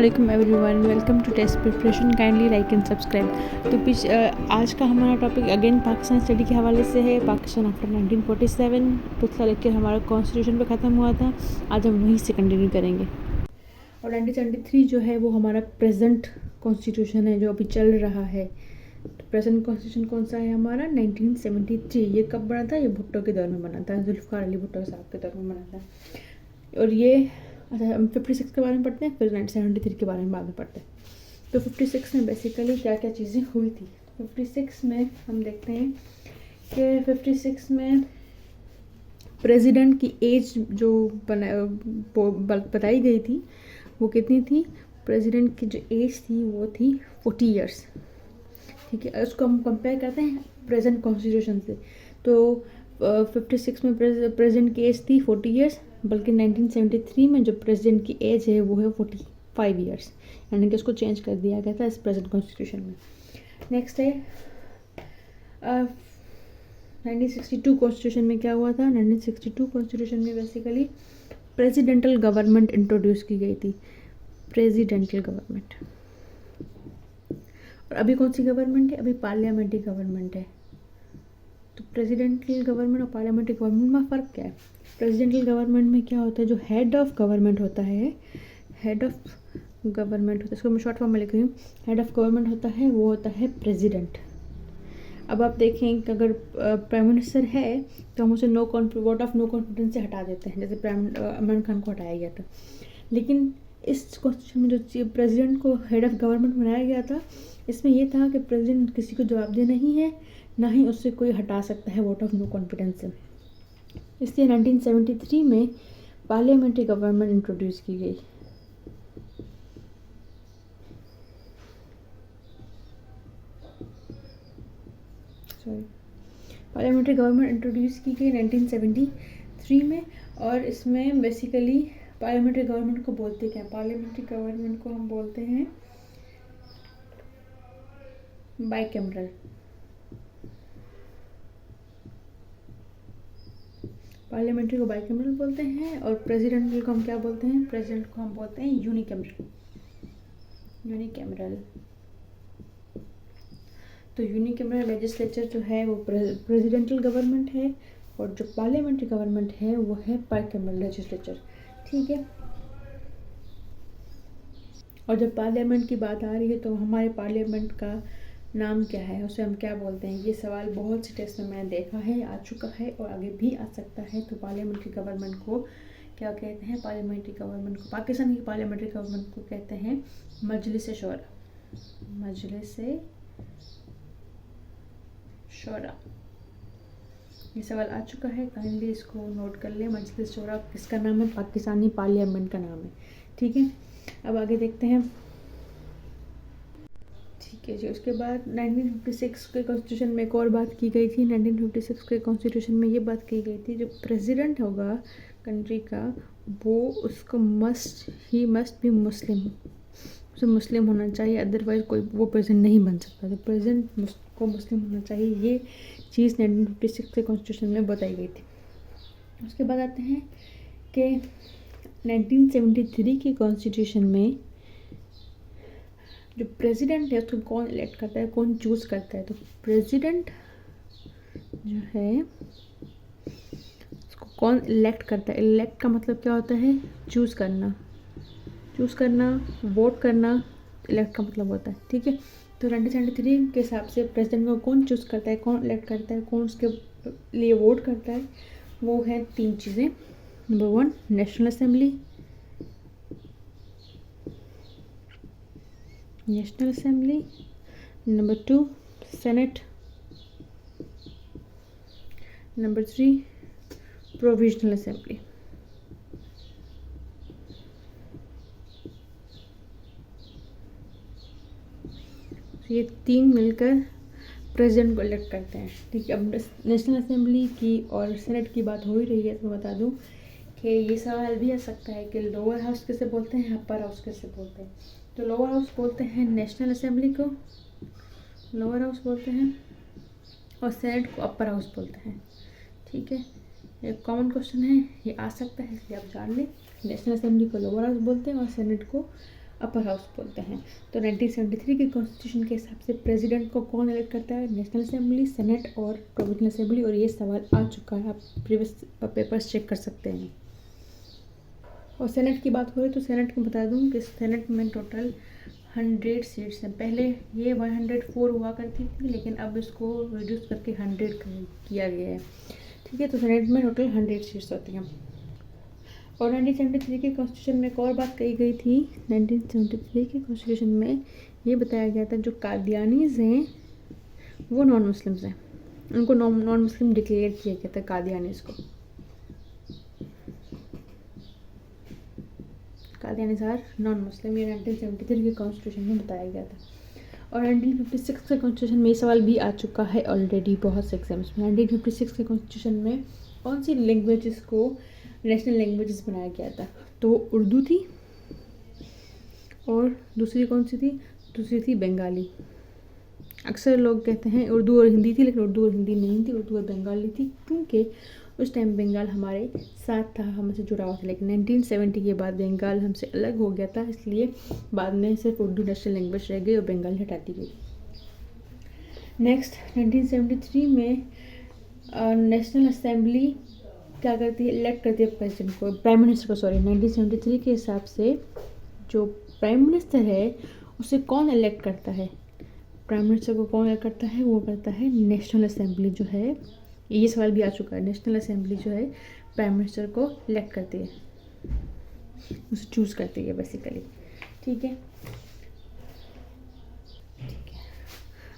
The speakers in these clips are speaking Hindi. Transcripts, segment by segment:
अस्सलाम everyone, welcome to test preparation. Kindly like and subscribe. तो आज का हमारा टॉपिक अगेन पाकिस्तान स्टडी के हवाले से है। पाकिस्तान आफ्टर 1947 पिछला लेक्चर हमारा कॉन्स्टिट्यूशन पे ख़त्म हुआ था, आज हम वहीं से कंटिन्यू करेंगे। और 1973 जो है वो हमारा प्रेजेंट कॉन्स्टिट्यूशन है जो अभी चल रहा है। तो प्रेजेंट कॉन्स्टिट्यूशन कौन सा है हमारा? 1973। ये कब बना था? ये भुट्टो के दौर में बना था, जुल्फ़िकार अली भुट्टो साहब के दौर में बना था। और ये अच्छा, हम 56 के बारे में पढ़ते हैं, फिर 1973 के बारे में बाद में पढ़ते हैं। तो 56 में बेसिकली क्या क्या चीज़ें हुई थी। 56 में हम देखते हैं कि 56 में प्रेसिडेंट की एज जो बताई गई थी वो कितनी थी? प्रेसिडेंट की जो एज थी वो थी 40 ईयर्स। ठीक है, उसको हम कंपेयर करते हैं प्रेजेंट कॉन्स्टिट्यूशन से। तो 56 में प्रेसिडेंट की एज थी 40 ईयर्स, बल्कि 1973 में जो प्रेसिडेंट की एज है वो है 45 ईयर्स, यानी कि उसको चेंज कर दिया गया था इस प्रेजेंट कॉन्स्टिट्यूशन में। नेक्स्ट है 1962 कॉन्स्टिट्यूशन में क्या हुआ था? 1962 कॉन्स्टिट्यूशन में बेसिकली प्रेसिडेंटल गवर्नमेंट इंट्रोड्यूस की गई थी। Presidential government. और अभी कौन सी गवर्नमेंट है? अभी पार्लियामेंट्री गवर्नमेंट है। तो प्रेसिडेंटल गवर्नमेंट और पार्लियामेंट्री गवर्नमेंट में फ़र्क क्या है? प्रेसिडेंटल गवर्नमेंट में क्या होता है, जो हेड ऑफ गवर्नमेंट होता है, हेड ऑफ गवर्नमेंट होता है, इसको मैं शॉर्ट फॉर्म में लिख रही हूँ, हेड ऑफ गवर्नमेंट होता है वो होता है प्रेसिडेंट। अब आप देखें कि अगर प्राइम मिनिस्टर है तो हम उसे वोट ऑफ नो कॉन्फिडेंस से हटा देते हैं, जैसे इमरान खान को हटाया गया था। लेकिन इस कॉन्स्टिट्यूशन में जो प्रेसिडेंट को हेड ऑफ गवर्नमेंट बनाया गया था, इसमें यह था कि प्रेसिडेंट किसी को जवाबदेह नहीं है, ना ही उससे कोई हटा सकता है वोट ऑफ नो कॉन्फिडेंस से। इसलिए 1973 में पार्लियामेंट्री गवर्नमेंट इंट्रोड्यूस की गई। पार्लियामेंट्री गवर्नमेंट इंट्रोड्यूस की गई 1973 में। और इसमें बेसिकली पार्लियामेंट्री गवर्नमेंट को बोलते क्या? पार्लियामेंट्री गवर्नमेंट को हम बोलते हैं बाइकैमरल। पार्लियामेंट्री को बाइकैमरल बोलते हैं। और प्रेसिडेंटल को हम क्या बोलते हैं? प्रेसिडेंट को हम बोलते हैं यूनिकैमरल। यूनिकैमरल। तो यूनिकैमरल लेजिस्लेचर जो है वो प्रेसिडेंटल गवर्नमेंट है, और जो पार्लियामेंट्री गवर्नमेंट है वो है बाइकैमरल लेजिस्लेचर। ठीक है। और जब पार्लियामेंट की बात आ रही है तो हमारे पार्लियामेंट का नाम क्या है, उसे हम क्या बोलते हैं? ये सवाल बहुत से टेस्ट में मैंने देखा है, आ चुका है और आगे भी आ सकता है। तो पार्लियामेंट्री गवर्नमेंट को क्या कहते हैं? पार्लियामेंट्री गवर्नमेंट को, पाकिस्तान की पार्लियामेंट्री गवर्नमेंट को कहते हैं मजलिस शूरा। मजलिस शूरा। ये सवाल आ चुका है, काइंडली इसको नोट कर लें। मजलिस शूरा किसका नाम है? पाकिस्तानी पार्लियामेंट का नाम है। ठीक है, अब आगे देखते हैं। ठीक है जी, उसके बाद 1956 के कॉन्स्टिट्यूशन में एक और बात की गई थी। 1956 के कॉन्स्टिट्यूशन में ये बात की गई थी, जो प्रेसिडेंट होगा कंट्री का वो उसको मस्ट बी मुस्लिम, उसे मुस्लिम होना चाहिए, अदरवाइज़ कोई वो प्रेसिडेंट नहीं बन सकता। तो प्रेसिडेंट को मुस्लिम होना चाहिए, ये चीज़ 1956 के कॉन्स्टिट्यूशन में बताई गई थी। उसके बाद आते हैं कि 1973 के कॉन्स्टिट्यूशन में जो प्रेसिडेंट है उसको कौन इलेक्ट करता है, कौन चूज़ करता है? तो प्रेसिडेंट जो है उसको कौन इलेक्ट करता है? इलेक्ट का मतलब क्या होता है? चूज़ करना, वोट करना, इलेक्ट का मतलब होता है। ठीक है, तो 1973 के हिसाब से प्रेसिडेंट को कौन चूज़ करता है, कौन इलेक्ट करता है, कौन उसके लिए वोट करता है? वो है 3 चीज़ें। Number 1 national assembly, number 2 senate, number 3 provisional assembly. ये 3 मिलकर प्रेसिडेंट को इलेक्ट करते हैं। ठीक है, अब नेशनल असेंबली की और सेनेट की बात हो ही रही है तो बता दूं कि ये सवाल भी आ सकता है कि लोअर हाउस किसे बोलते हैं, अपर हाउस किसे बोलते हैं? तो लोअर हाउस बोलते हैं नेशनल असेंबली को, लोअर हाउस बोलते हैं, और सेनेट को अपर हाउस बोलते हैं। ठीक है, एक कॉमन क्वेश्चन है, ये आ सकता है इसलिए आप जान लें। नेशनल असेंबली को लोअर हाउस बोलते हैं और सेनेट को अपर हाउस बोलते हैं। तो 1973 के कॉन्स्टिट्यूशन के हिसाब से प्रेसिडेंट को कौन इलेक्ट करता है? नेशनल असेंबली, सेनेट और प्रोविंशियल असेंबली। और ये सवाल आ चुका है, आप प्रीवियस पेपर्स चेक कर सकते हैं। और सेनेट की बात हो रही तो सेनेट को बता दूं कि सेनेट में टोटल 100 सीट्स हैं। पहले ये 104 हुआ करती थी, लेकिन अब इसको रिड्यूस करके 100 किया गया है। ठीक है, तो सेनेट में टोटल 100 सीट्स होती हैं। और 1973 के कॉन्स्टिट्यूशन में एक और बात कही गई थी। 1973 के कॉन्स्टिट्यूशन में ये बताया गया था जो कादियानीज हैं वो नॉन मुस्लिम्स हैं, उनको नॉन मुस्लिम डिक्लेयर किया गया था कादियानीज को। कादियानीज आर नॉन मुस्लिम, ये 1973 के कॉन्स्टिट्यूशन में बताया गया था। और 1956 के कॉन्स्टिट्यूशन में ये सवाल भी आ चुका है ऑलरेडी बहुत से एग्जाम्स में। 1956 के कॉन्स्टिट्यूशन में कौन सी लैंग्वेजेस को नेशनल लैंग्वेजेस बनाया गया था? तो उर्दू थी, और दूसरी कौन सी थी? दूसरी थी बंगाली। अक्सर लोग कहते हैं उर्दू और हिंदी थी, लेकिन उर्दू और हिंदी नहीं थी, उर्दू और बंगाली थी, क्योंकि उस टाइम बंगाल हमारे साथ था, हमसे जुड़ा हुआ था। लेकिन 1970 के बाद बंगाल हमसे अलग हो गया था, इसलिए बाद में सिर्फ उर्दू नेशनल लैंग्वेज रह गई और बंगाली हटा दी गई। नेक्स्ट 1973 में नेशनल असेंबली क्या करती है? इलेक्ट करती है प्रेसिडेंट को, प्राइम मिनिस्टर को। सॉरी, 1973 के हिसाब से जो प्राइम मिनिस्टर है उसे कौन इलेक्ट करता है? प्राइम मिनिस्टर को कौन इलेक्ट करता है? वो करता है नेशनल असेंबली जो है। ये सवाल भी आ चुका है। नेशनल असेंबली जो है प्राइम मिनिस्टर को इलेक्ट करती है, उसे चूज़ करती है बेसिकली। ठीक है,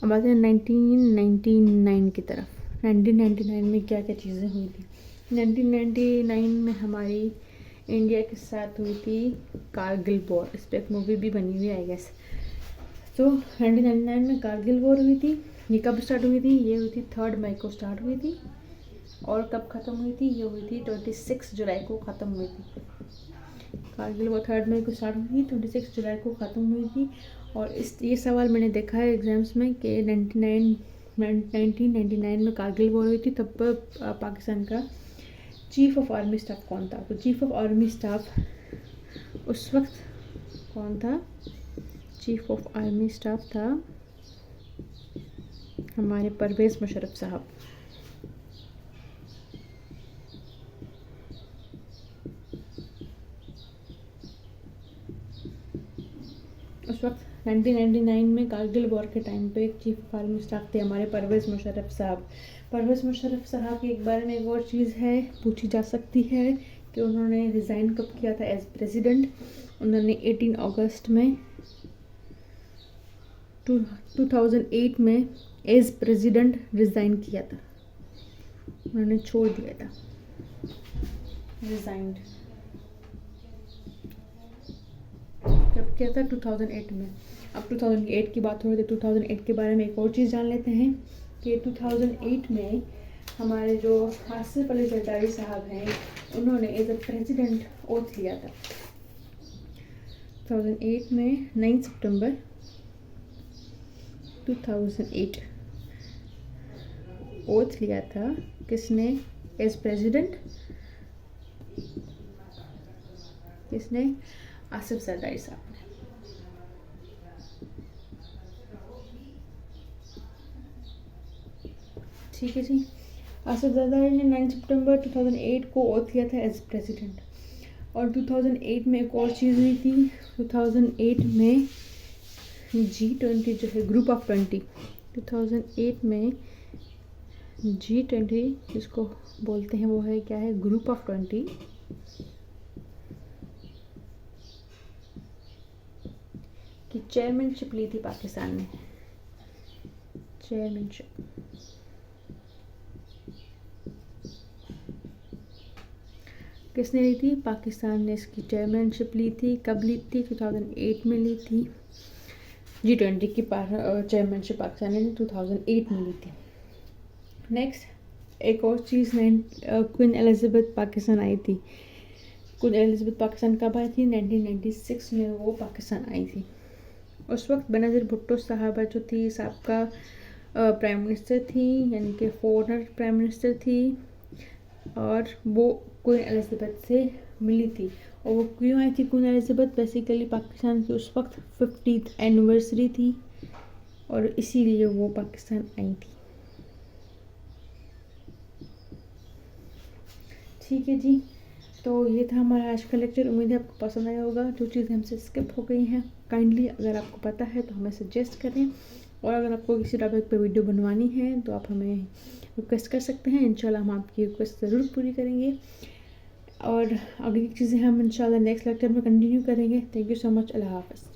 अब आते हैं 1999 की तरफ। 1999 में क्या क्या चीज़ें हुई थी? 1999 में हमारी इंडिया के साथ हुई थी कारगिल वॉर। इस पर एक मूवी भी बनी हुई है आई गेस। तो 1999 में कारगिल वॉर हुई थी। ये कब स्टार्ट हुई थी? ये हुई थी 3 मई को स्टार्ट हुई थी। और कब ख़त्म हुई थी? ये हुई थी 26 जुलाई को ख़त्म हुई थी। कारगिल वॉर 3 मई को स्टार्ट हुई थी, 26 जुलाई को ख़त्म हुई थी। और ये सवाल मैंने देखा है एग्जाम्स में कि 1999 में कारगिल वॉर हुई थी, तब पाकिस्तान का चीफ ऑफ आर्मी स्टाफ कौन था? तो चीफ ऑफ आर्मी स्टाफ उस वक्त कौन था? चीफ ऑफ आर्मी स्टाफ था हमारे परवेज़ मुशर्रफ साहब। उस वक्त 1999 में कारगिल वॉर के टाइम पे चीफ ऑफ आर्मी स्टाफ थे हमारे परवेज़ मुशर्रफ साहब। परवेज़ मुशर्रफ साहब के बारे में एक और चीज़ है, पूछी जा सकती है कि उन्होंने रिज़ाइन कब किया था एज प्रेसिडेंट? उन्होंने 18 अगस्त में 2008 में एज प्रेसिडेंट रिज़ाइन किया था, उन्होंने छोड़ दिया था, रिज़ाइंड। कब किया था? 2008 में। अब 2008 की बात हो रही है तो 2008 के बारे में एक और चीज़ जान लेते हैं कि 2008 में हमारे जो आसिफ अली जरदारी साहब हैं उन्होंने एज अ प्रेसिडेंट ओथ लिया था। 2008 में 9 सितंबर 2008 ओथ लिया था। किसने एज प्रेसिडेंट? किसने? आसिफ जरदारी साहब ने। ठीक है जी, आसिफ जरदारी ने 9 सितंबर 2008 को ओथ लिया था एज प्रेसिडेंट। और 2008 में एक और चीज़ हुई थी। 2008 में G20 जो है ग्रुप ऑफ 20, 2008 में G20 जिसको बोलते हैं वो है क्या है? Group of 20। की चेयरमैनशिप ली थी पाकिस्तान ने। चेयरमैनशिप किसने ली थी? पाकिस्तान ने इसकी चेयरमैनशिप ली थी। कब ली थी? 2008 में ली थी। G20 की चेयरमैनशिप पाकिस्तान ने 2008 में ली थी। नेक्स्ट एक और चीज़, क्वीन एलिज़ाबेथ पाकिस्तान आई थी। क्वीन एलिज़ाबेथ पाकिस्तान कब आई थी? 1996 में वो पाकिस्तान आई थी। उस वक्त बेनज़ीर भुट्टो साहबा जो थी साबका प्राइम मिनिस्टर थी, यानी कि फॉरनर प्राइम मिनिस्टर थी, और वो क्वीन एलिज़ाबेथ से मिली थी। और वो क्यों आई थी क्वीन एलिज़ाबेथ? बेसिकली पाकिस्तान की उस वक्त 50th एनिवर्सरी थी और इसीलिए वो पाकिस्तान आई थी। ठीक है जी, तो ये था हमारा आज का लेक्चर। उम्मीद है आपको पसंद आया होगा। जो चीज़ें हमसे स्किप हो गई हैं काइंडली अगर आपको पता है तो हमें सजेस्ट करें, और अगर आपको किसी टॉपिक पे वीडियो बनवानी है तो आप हमें रिक्वेस्ट कर सकते हैं। इंशाल्लाह हम आपकी रिक्वेस्ट ज़रूर पूरी करेंगे, और अगली चीज़ें हम इंशाल्लाह नेक्स्ट लेक्चर में कंटिन्यू करेंगे। Thank you so much. अल्लाह हाफ़िज़।